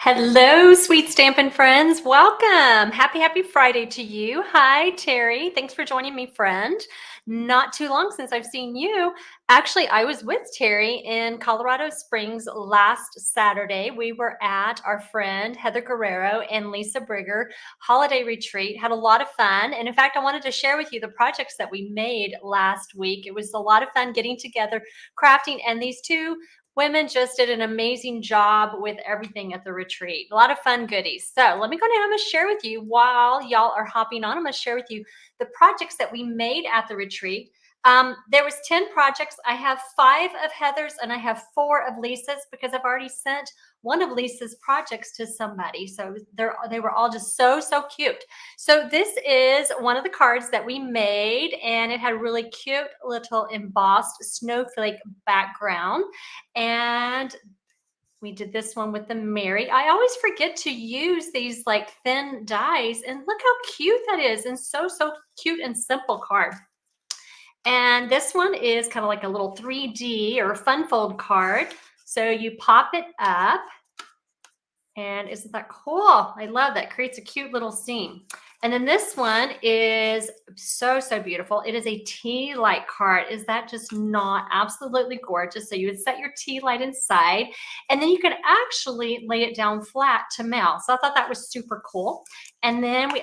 Hello, sweet Stampin' friends. Welcome. Happy Friday to you. Hi, Terry. Thanks for joining me, friend. Not too long since I've seen you. Actually, I was with Terry in Colorado Springs last Saturday. We were at our friend Heather Guerrero and Lisa Brigger holiday retreat. Had a lot of fun. And in fact, I wanted to share with you the projects that we made last week. It was a lot of fun getting together, crafting, and these two women just did an amazing job with everything at the retreat. A lot of fun goodies. So let me go ahead. I'm going to share with you while y'all are hopping on. I'm going to share with you the projects that we made at the retreat. There was 10 projects. I have 5 of Heather's and I have 4 of Lisa's because I've already sent one of Lisa's projects to somebody. So they were all just so cute. So this is one of the cards that we made, and it had a really cute little embossed snowflake background. And we did this one with the Mary. I always forget to use these like thin dies, and look how cute that is, and so cute and simple card. And this one is kind of like a little 3D or fun fold card. So you pop it up, and isn't that cool? I love that. Creates a cute little scene. And then this one is so beautiful. It is a tea light card. Is that just not absolutely gorgeous? So you would set your tea light inside, and then you can actually lay it down flat to mail. So I thought that was super cool. And then we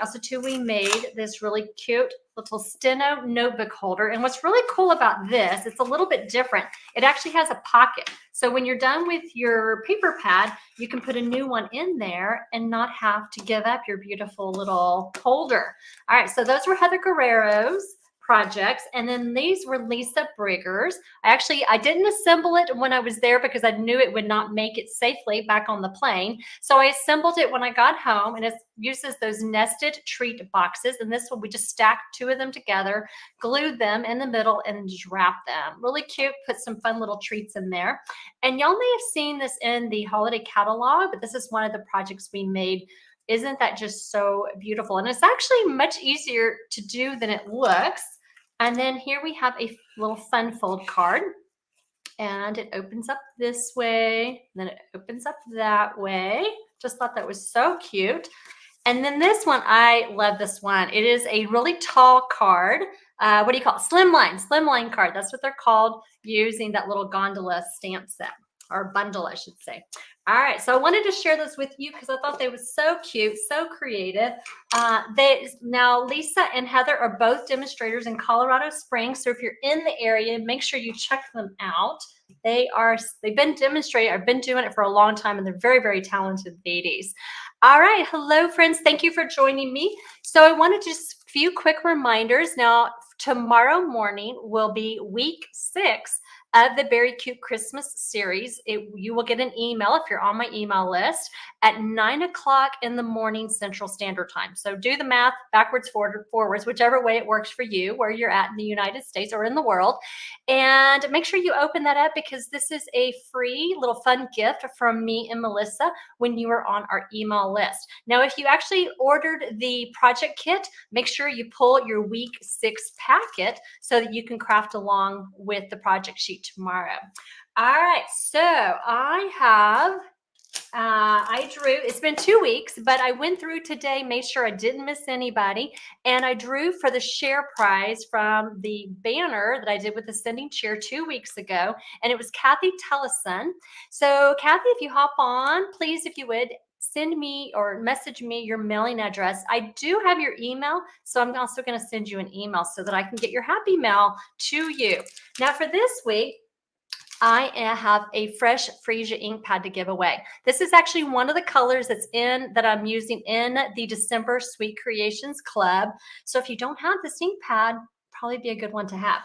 made this really cute little steno notebook holder. And what's really cool about this, it's a little bit different. It actually has a pocket. So when you're done with your paper pad, you can put a new one in there and not have to give up your beautiful little holder. All right, so those were Heather Guerrero's projects, and then these were Lisa Brigger's. I didn't assemble it when I was there because I knew it would not make it safely back on the plane. So I assembled it when I got home, and it uses those nested treat boxes. And this one, we just stacked 2 of them together, glued them in the middle, and just wrapped them. Really cute, put some fun little treats in there. And y'all may have seen this in the holiday catalog, but this is one of the projects we made. Isn't that just so beautiful? And it's actually much easier to do than it looks. And then here we have a little fun fold card, and it opens up this way, then it opens up that way. Just thought that was so cute. And then this one, I love this one. It is a really tall card. What do you call it? Slimline card. That's what they're called, using that little gondola stamp set, or bundle, I should say. All right, so I wanted to share this with you because I thought they were so cute, so creative. Now Lisa and Heather are both demonstrators in Colorado Springs, so if you're in the area, make sure you check them out. They've been demonstrating. I've been doing it for a long time, and they're very talented ladies. All right, hello friends. Thank you for joining me. So I wanted just a few quick reminders. Now tomorrow morning will be week 6 of the Very Cute Christmas series. You will get an email if you're on my email list at 9 o'clock in the morning Central Standard Time. So do the math backwards, forwards, whichever way it works for you, where you're at in the United States or in the world. And make sure you open that up because this is a free little fun gift from me and Melissa when you are on our email list. Now, if you actually ordered the project kit, make sure you pull your week 6 packet so that you can craft along with the project sheet tomorrow. All right, so I drew, it's been 2 weeks, but I went through today, made sure I didn't miss anybody, and I drew for the share prize from the banner that I did with the sending cheer 2 weeks ago, and it was Kathy Tellison. So Kathy, if you hop on, please, if you would, send me or message me your mailing address. I do have your email, so I'm also going to send you an email so that I can get your happy mail to you. Now for this week, I have a fresh freesia ink pad to give away. This is actually one of the colors that I'm using in the December Sweet Creations Club. So if you don't have this ink pad, probably be a good one to have.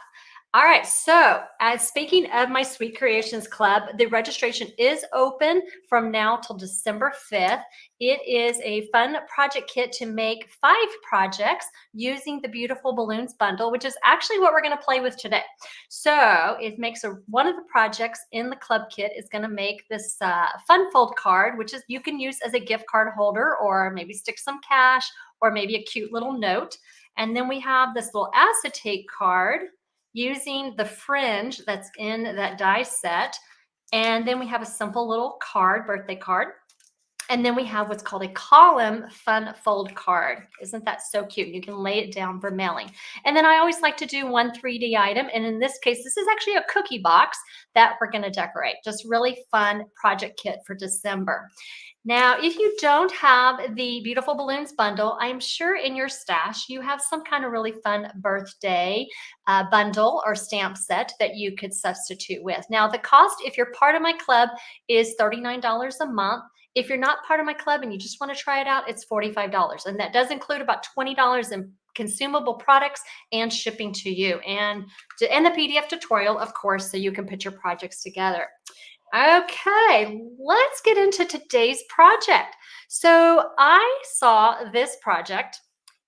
All right, so speaking of my Sweet Creations Club, the registration is open from now till December 5th. It is a fun project kit to make 5 projects using the Beautiful Balloons bundle, which is actually what we're going to play with today. So it makes one of the projects in the club kit is going to make this fun fold card, which is you can use as a gift card holder or maybe stick some cash or maybe a cute little note. And then we have this little acetate card using the fringe that's in that die set. And then we have a simple little card, birthday card. And then we have what's called a column fun fold card. Isn't that so cute? You can lay it down for mailing. And then I always like to do one 3D item. And in this case, this is actually a cookie box that we're going to decorate. Just really fun project kit for December. Now, if you don't have the Beautiful Balloons bundle, I'm sure in your stash you have some kind of really fun birthday bundle or stamp set that you could substitute with. Now, the cost, if you're part of my club, is $39 a month. If you're not part of my club and you just want to try it out, it's $45. And that does include about $20 in consumable products and shipping to you. And the PDF tutorial, of course, so you can put your projects together. Okay, let's get into today's project. So I saw this project.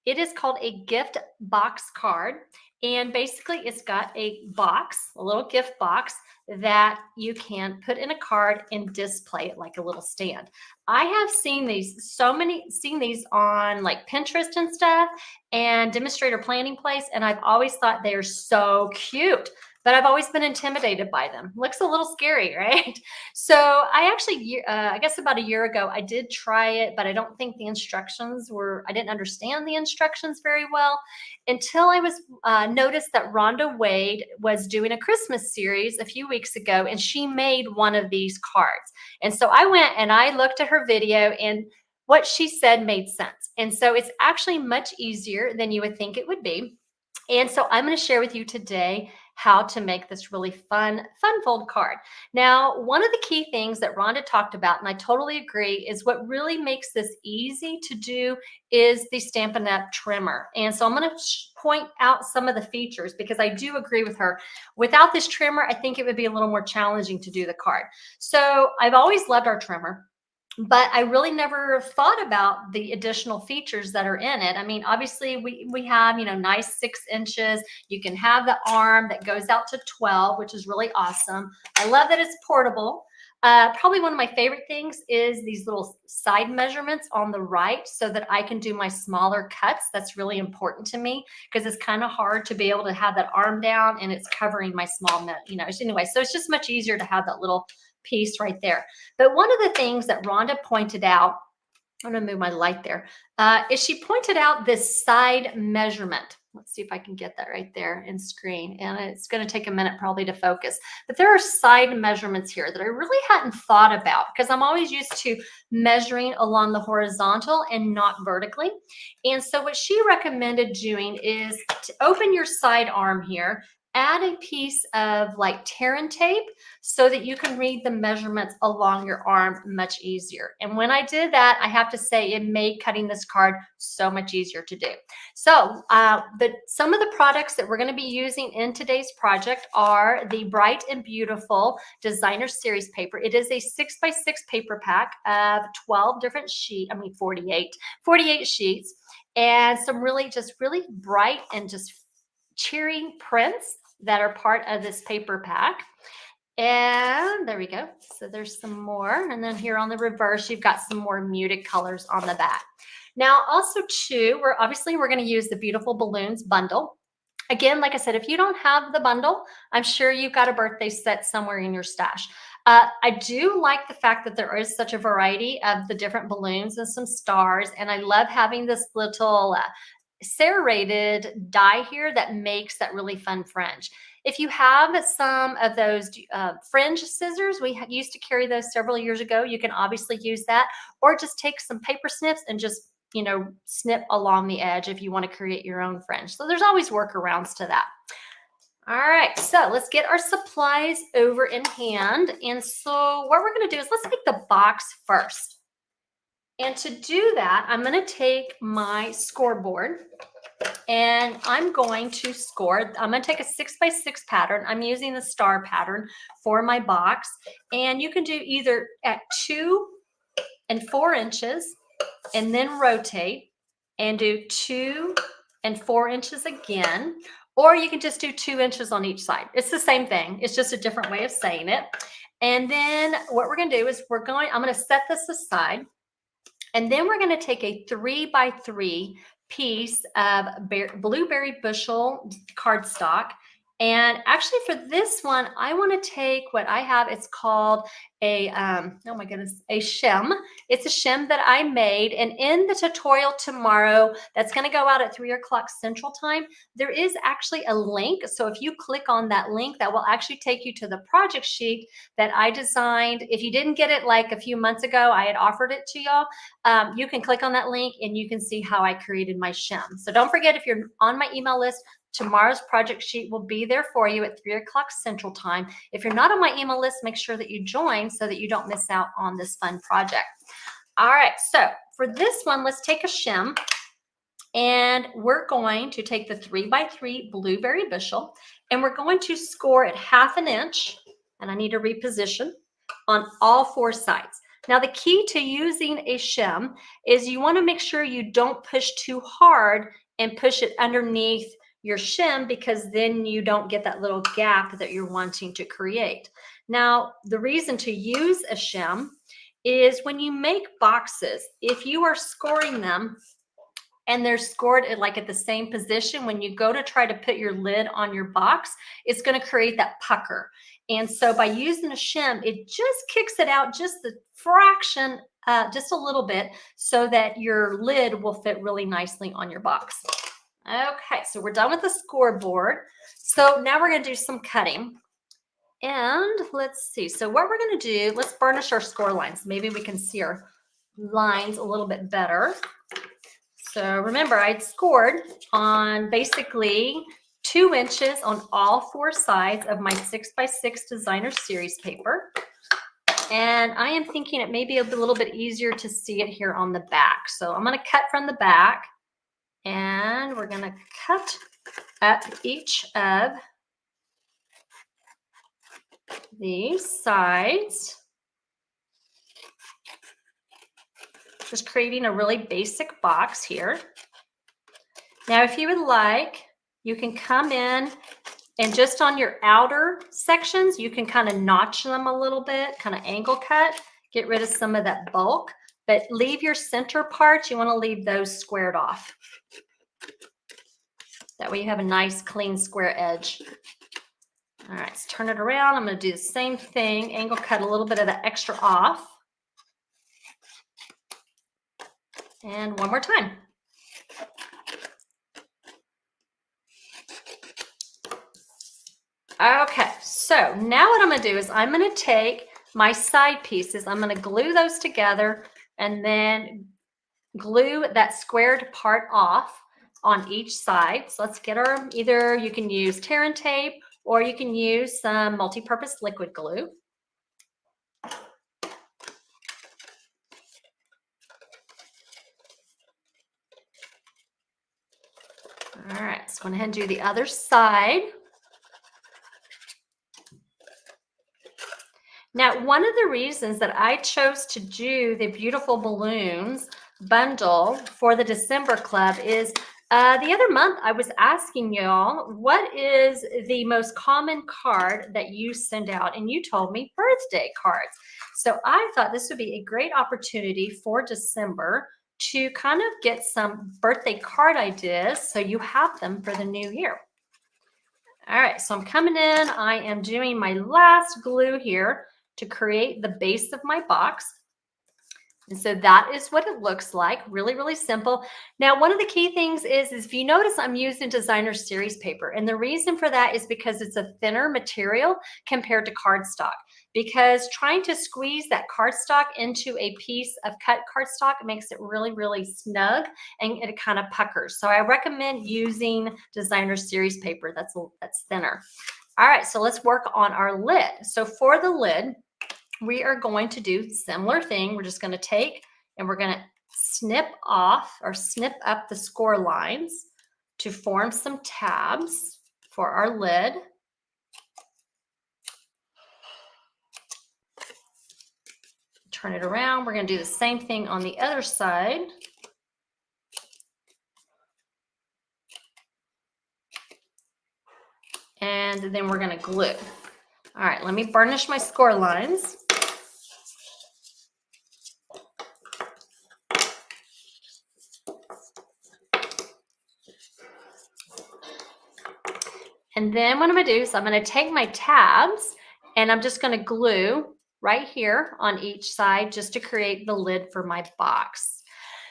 It is called a gift box card. And basically it's got a box, a little gift box that you can put in a card and display it like a little stand. I have seen these seen these on like Pinterest and stuff and demonstrator planning place. And I've always thought they're so cute, but I've always been intimidated by them. Looks a little scary, right? So I actually, I guess about a year ago, I did try it, but I don't think the instructions I didn't understand the instructions very well until I was noticed that Rhonda Wade was doing a Christmas series a few weeks ago, and she made one of these cards. And so I went and I looked at her video, and what she said made sense. And so it's actually much easier than you would think it would be. And so I'm going to share with you today how to make this really fun fold card. Now, one of the key things that Rhonda talked about, and I totally agree, is what really makes this easy to do is the Stampin' Up! Trimmer. And so I'm going to point out some of the features because I do agree with her. Without this trimmer, I think it would be a little more challenging to do the card. So I've always loved our trimmer, but I really never thought about the additional features that are in it. I mean, obviously we have, nice 6 inches. You can have the arm that goes out to 12, which is really awesome. I love that it's portable. Probably one of my favorite things is these little side measurements on the right so that I can do my smaller cuts. That's really important to me because it's kind of hard to be able to have that arm down and it's covering my small, anyway, so it's just much easier to have that little piece right there. But one of the things that Rhonda pointed out, I'm going to move my light there, is she pointed out this side measurement. Let's see if I can get that right there in screen. And it's going to take a minute probably to focus. But there are side measurements here that I really hadn't thought about because I'm always used to measuring along the horizontal and not vertically. And so what she recommended doing is to open your side arm here, add a piece of like tear and tape so that you can read the measurements along your arm much easier. And when I did that, I have to say it made cutting this card so much easier to do. So some of the products that we're going to be using in today's project are the Bright and Beautiful Designer Series paper. It is a 6x6 paper pack of 12 different 48 sheets, and some really bright and just cheery prints that are part of this paper pack. And there we go. So there's some more. And then here on the reverse, you've got some more muted colors on the back. Now, also too, we're going to use the Beautiful Balloons bundle. Again, like I said, if you don't have the bundle, I'm sure you've got a birthday set somewhere in your stash. I do like the fact that there is such a variety of the different balloons and some stars. And I love having this little serrated die here that makes that really fun fringe. If you have some of those fringe scissors, we used to carry those several years ago. You can obviously use that, or just take some paper snips and just, snip along the edge if you want to create your own fringe. So there's always workarounds to that. All right, so let's get our supplies over in hand. And so what we're going to do is let's make the box first. And to do that, I'm going to take my scoreboard and I'm going to score. I'm going to take a 6x6 pattern. I'm using the star pattern for my box. And you can do either at 2 and 4 inches and then rotate and do 2 and 4 inches again. Or you can just do 2 inches on each side. It's the same thing. It's just a different way of saying it. And then what we're going to do is I'm going to set this aside. And then we're going to take a 3x3 piece of blueberry bushel cardstock. And actually for this one, I want to take what I have. It's called oh my goodness, a shim. It's a shim that I made, and in the tutorial tomorrow that's going to go out at 3 o'clock Central Time, there is actually a link. So if you click on that link, that will actually take you to the project sheet that I designed. If you didn't get it like a few months ago, I had offered it to y'all. You can click on that link and you can see how I created my shim. So don't forget, if you're on my email list, tomorrow's project sheet will be there for you at 3 o'clock Central Time. If you're not on my email list, make sure that you join so that you don't miss out on this fun project. All right, so for this one, let's take a shim, and we're going to take the 3x3 blueberry bushel, and we're going to score it 1/2 inch, and I need to reposition on all 4 sides. Now, the key to using a shim is you want to make sure you don't push too hard and push it underneath your shim, because then you don't get that little gap that you're wanting to create. Now, the reason to use a shim is when you make boxes, if you are scoring them and they're scored at the same position, when you go to try to put your lid on your box, it's going to create that pucker. And so by using a shim, it just kicks it out just the fraction, just a little bit, so that your lid will fit really nicely on your box. Okay, so we're done with the scoreboard. So now we're going to do some cutting. And let's see. So what we're going to do, let's burnish our score lines. Maybe we can see our lines a little bit better. So remember, I'd scored on basically 2 inches on all 4 sides of my 6x6 designer series paper. And I am thinking it may be a little bit easier to see it here on the back. So I'm going to cut from the back. And we're going to cut up each of these sides, just creating a really basic box here. Now, if you would like, you can come in and just on your outer sections, you can kind of notch them a little bit, kind of angle cut, get rid of some of that bulk, but leave your center parts. You want to leave those squared off. That way you have a nice, clean, square edge. All right, let's turn it around. I'm going to do the same thing, angle cut a little bit of the extra off. And one more time. Okay, so now what I'm going to do is I'm going to take my side pieces, I'm going to glue those together and then glue that squared part off on each side. So let's get our, either you can use tear and tape or you can use some multi-purpose liquid glue. All right, let's go ahead and do the other side. Now, one of the reasons that I chose to do the Beautiful Balloons bundle for the December Club is the other month I was asking y'all, what is the most common card that you send out? And you told me birthday cards. So I thought this would be a great opportunity for December to kind of get some birthday card ideas so you have them for the new year. All right, so I'm coming in. I am doing my last glue here to create the base of my box. And so that is what it looks like. Really, really simple. Now, one of the key things is if you notice, I'm using designer series paper. And the reason for that is because it's a thinner material compared to cardstock. Because trying to squeeze that cardstock into a piece of cut cardstock makes it really, really snug and it kind of puckers. So I recommend using designer series paper that's thinner. All right, so let's work on our lid. So for the lid, we are going to do similar thing. We're just going to take and we're going to snip off or snip up the score lines to form some tabs for our lid. Turn it around. We're going to do the same thing on the other side. And then we're going to glue. All right, let me burnish my score lines. And then what I'm going to do is I'm going to take my tabs and I'm just going to glue right here on each side just to create the lid for my box.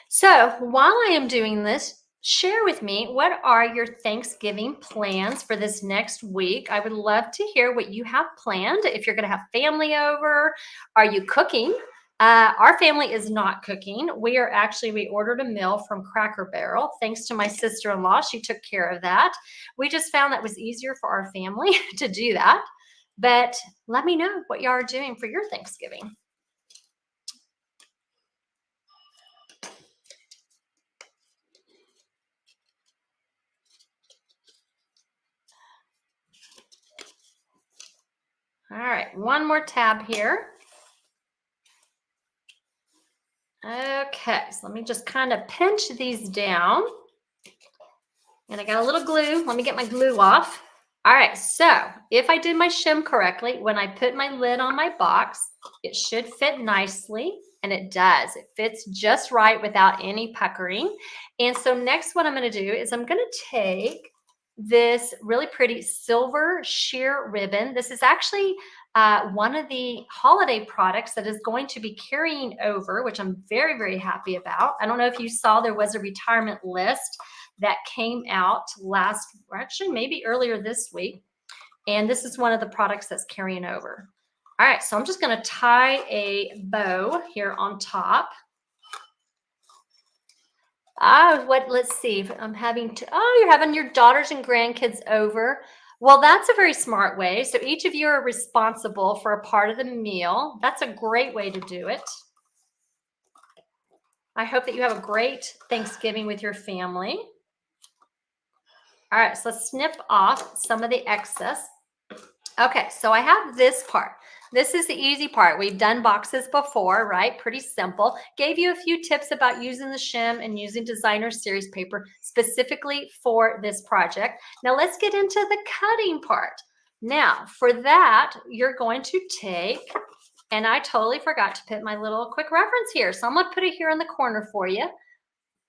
So while I am doing this, share with me, what are your Thanksgiving plans for this next week? I would love to hear what you have planned. If you're going to have family over, are you cooking? Our family is not cooking. We ordered a meal from Cracker Barrel. Thanks to my sister-in-law, she took care of that. We just found that was easier for our family to do that. But let me know what y'all are doing for your Thanksgiving. All right, one more tab here. Okay, so let me just kind of pinch these down. And I got a little glue. Let me get my glue off. All right, so if I did my shim correctly, when I put my lid on my box, it should fit nicely, and it does. It fits just right without any puckering. And so next what I'm going to do is I'm going to take this really pretty silver sheer ribbon. This is actually one of the holiday products that is going to be carrying over, which I'm very, very happy about. I don't know if you saw, there was a retirement list that came out actually maybe earlier this week. And this is one of the products that's carrying over. All right, so I'm just going to tie a bow here on top. Let's see. You're having your daughters and grandkids over. Well, that's a very smart way. So each of you are responsible for a part of the meal. That's a great way to do it. I hope that you have a great Thanksgiving with your family. All right, so let's snip off some of the excess. Okay, so I have this part. This is the easy part. We've done boxes before, right? Pretty simple. Gave you a few tips about using the shim and using designer series paper specifically for this project. Now let's get into the cutting part. Now for that, you're going to take, and I totally forgot to put my little quick reference here. So I'm gonna put it here in the corner for you.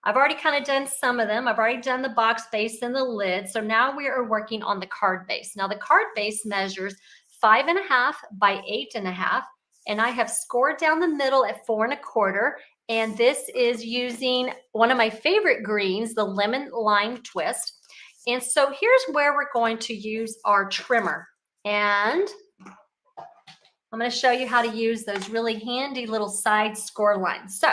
I've already kind of done some of them. I've already done the box base and the lid. So now we are working on the card base. Now the card base measures 5.5 by 8.5. And I have scored down the middle at 4.25. And this is using one of my favorite greens, the lemon lime twist. And so here's where we're going to use our trimmer. And I'm going to show you how to use those really handy little side score lines. So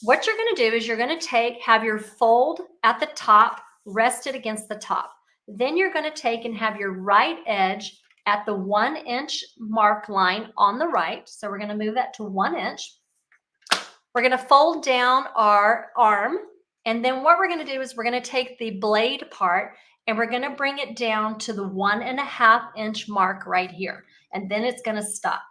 what you're going to do is you're going to have your fold at the top rested against the top. Then you're going to take and have your right edge at the 1 inch mark line on the right. So we're going to move that to 1 inch. We're going to fold down our arm. And then what we're going to do is we're going to take the blade part and we're going to bring it down to the 1.5 inch mark right here. And then it's going to stop.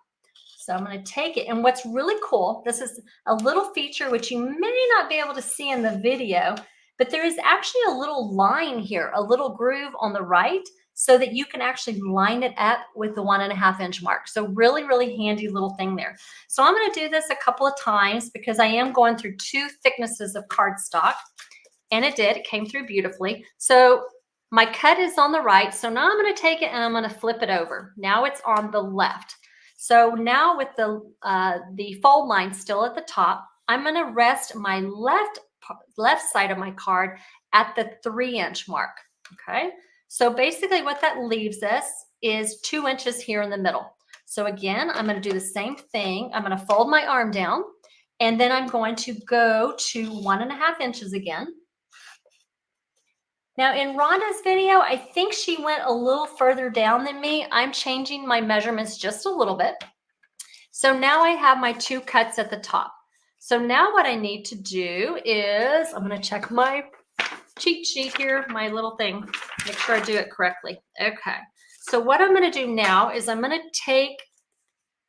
So I'm going to take it. And what's really cool, this is a little feature which you may not be able to see in the video, but there is actually a little line here, a little groove on the right, so that you can actually line it up with the 1.5 inch mark. So really, really handy little thing there. So I'm going to do this a couple of times because I am going through 2 thicknesses of cardstock. And it came through beautifully. So my cut is on the right. So now I'm going to take it and I'm going to flip it over. Now it's on the left. So now with the fold line still at the top, I'm going to rest my left side of my card at the 3 inch mark. Okay. So basically what that leaves us is 2 inches here in the middle. So again, I'm going to do the same thing. I'm going to fold my arm down and then I'm going to go to 1.5 inches again. Now in Rhonda's video, I think she went a little further down than me. I'm changing my measurements just a little bit. So now I have my 2 cuts at the top. So now what I need to do is, I'm going to check my cheat sheet here, my little thing, make sure I do it correctly. Okay. So what I'm going to do now is I'm going to take,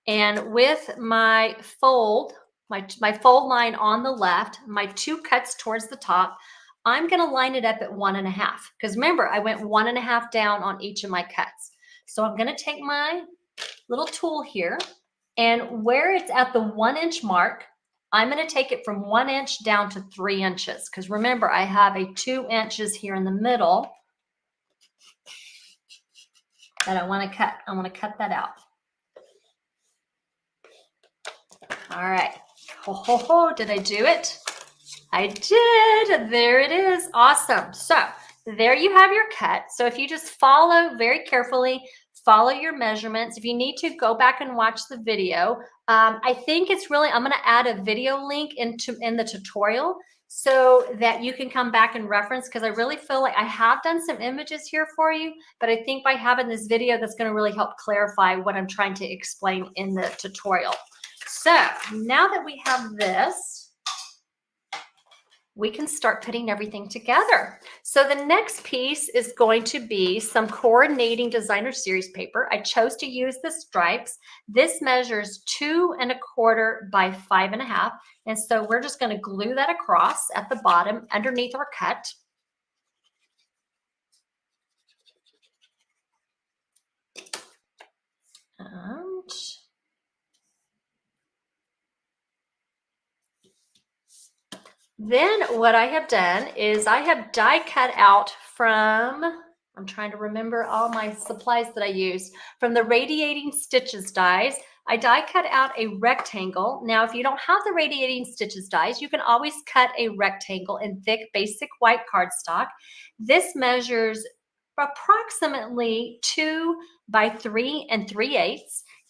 and with my fold, my fold line on the left, my 2 cuts towards the top, I'm going to line it up at 1.5, because remember, I went 1.5 down on each of my cuts. So I'm going to take my little tool here, and where it's at the 1 inch mark, I'm going to take it from 1 inch down to 3 inches. Because remember, I have a 2 inches here in the middle that I want to cut. I want to cut that out. All right. Ho, ho, ho. Did I do it? I did. There it is. Awesome. So there you have your cut. So if you just follow very carefully, follow your measurements. If you need to, go back and watch the video. I think it's really, I'm going to add a video link in the tutorial so that you can come back and reference, because I really feel like I have done some images here for you, but I think by having this video, that's going to really help clarify what I'm trying to explain in the tutorial. So now that we have this, we can start putting everything together. So the next piece is going to be some coordinating designer series paper. I chose to use the stripes. This measures 2 1/4 by 5 1/2. And so we're just going to glue that across at the bottom underneath our cut. And then what I have done is I have die cut out from, I'm trying to remember all my supplies that I used, from the Radiating Stitches dies. I die cut out a rectangle. Now, if you don't have the Radiating Stitches dies, you can always cut a rectangle in thick basic white cardstock. This measures approximately 2 by 3 3/8.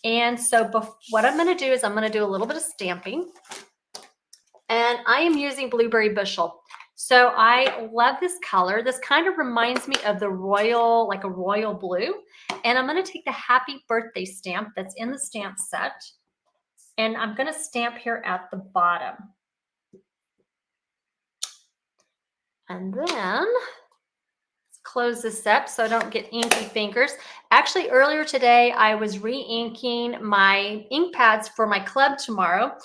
And so what I'm going to do is I'm going to do a little bit of stamping. And I am using Blueberry Bushel. So I love this color. This kind of reminds me of the royal, like a royal blue. And I'm going to take the happy birthday stamp that's in the stamp set, and I'm going to stamp here at the bottom. And then let's close this up so I don't get inky fingers. Actually, earlier today, I was re-inking my ink pads for my club tomorrow.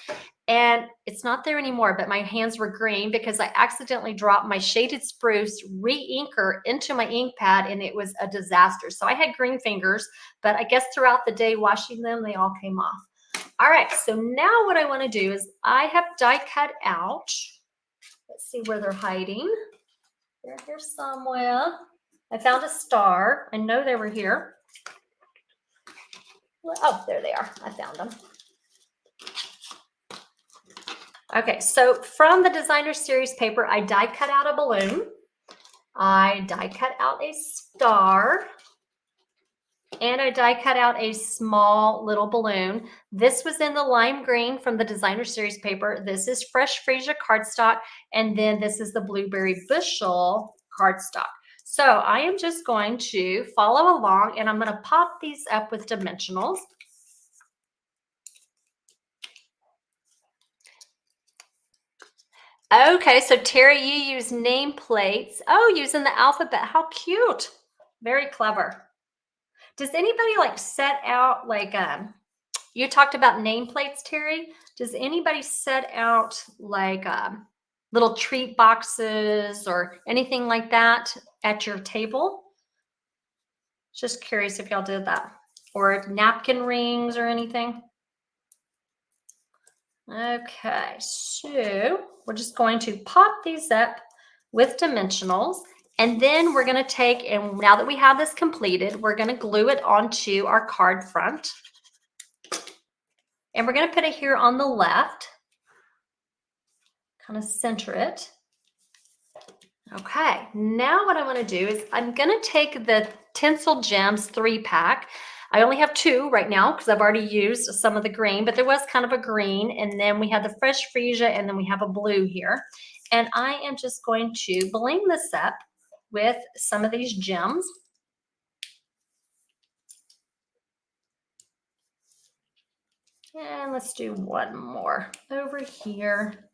And it's not there anymore, but my hands were green because I accidentally dropped my shaded spruce re-inker into my ink pad, and it was a disaster. So I had green fingers, but I guess throughout the day washing them, they all came off. All right, so now what I want to do is I have die cut out. Let's see where they're hiding. They're here somewhere. I found a star. I know they were here. Oh, there they are. I found them. Okay, so from the designer series paper, I die cut out a balloon. I die cut out a star. And I die cut out a small little balloon. This was in the lime green from the designer series paper. This is fresh freesia cardstock. And then this is the Blueberry Bushel cardstock. So I am just going to follow along, and I'm going to pop these up with dimensionals. Okay, so Terry, you use nameplates. Oh, using the alphabet. How cute. Very clever. Does anybody like set out, like, you talked about nameplates, Terry. Does anybody set out like little treat boxes or anything like that at your table? Just curious if y'all did that. Or napkin rings or anything. Okay, so we're just going to pop these up with dimensionals, and then we're going to take, and now that we have this completed, we're going to glue it onto our card front. And we're going to put it here on the left, kind of center it. Okay, now what I want to do is I'm going to take the Tinsel Gems 3-pack. I only have 2 right now because I've already used some of the green, but there was kind of a green, and then we have the fresh freesia, and then we have a blue here. And I am just going to bling this up with some of these gems. And let's do one more over here.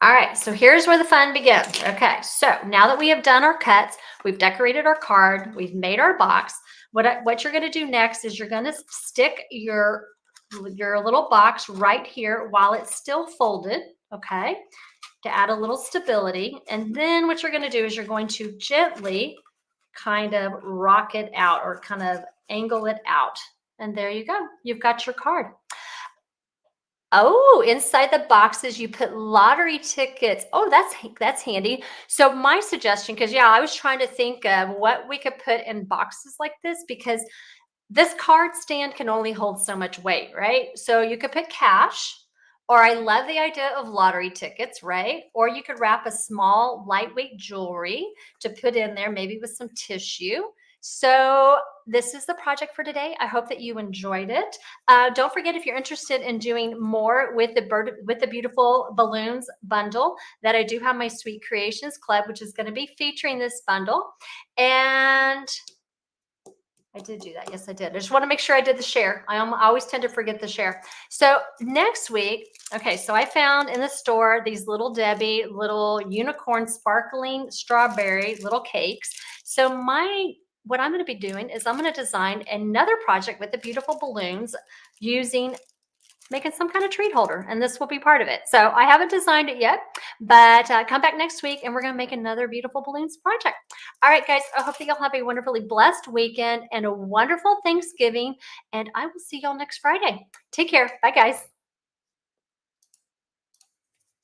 All right, so here's where the fun begins. Okay, so now that we have done our cuts, we've decorated our card, we've made our box. What you're going to do next is you're going to stick your little box right here while it's still folded, okay, to add a little stability. And then what you're going to do is you're going to gently kind of rock it out, or kind of angle it out. And there you go. You've got your card. Oh, inside the boxes, you put lottery tickets. Oh, that's handy. So my suggestion, because yeah, I was trying to think of what we could put in boxes like this, because this card stand can only hold so much weight, right? So you could put cash, Or I love the idea of lottery tickets, right? Or you could wrap a small lightweight jewelry to put in there, maybe with some tissue. So this is the project for today. I hope that you enjoyed it. Don't forget, if you're interested in doing more with the beautiful balloons bundle, that I do have my Sweet Creations Club, which is going to be featuring this bundle. And I did do that. Yes, I did. I just want to make sure I did the share. I always tend to forget the share. So next week, okay, so I found in the store these little Debbie, little unicorn sparkling strawberry little cakes. So what I'm going to be doing is I'm going to design another project with the beautiful balloons using making some kind of treat holder, and this will be part of it. So I haven't designed it yet, but come back next week and we're going to make another beautiful balloons project. All right, guys, I hope that y'all have a wonderfully blessed weekend and a wonderful Thanksgiving, and I will see y'all next Friday. Take care. Bye, guys.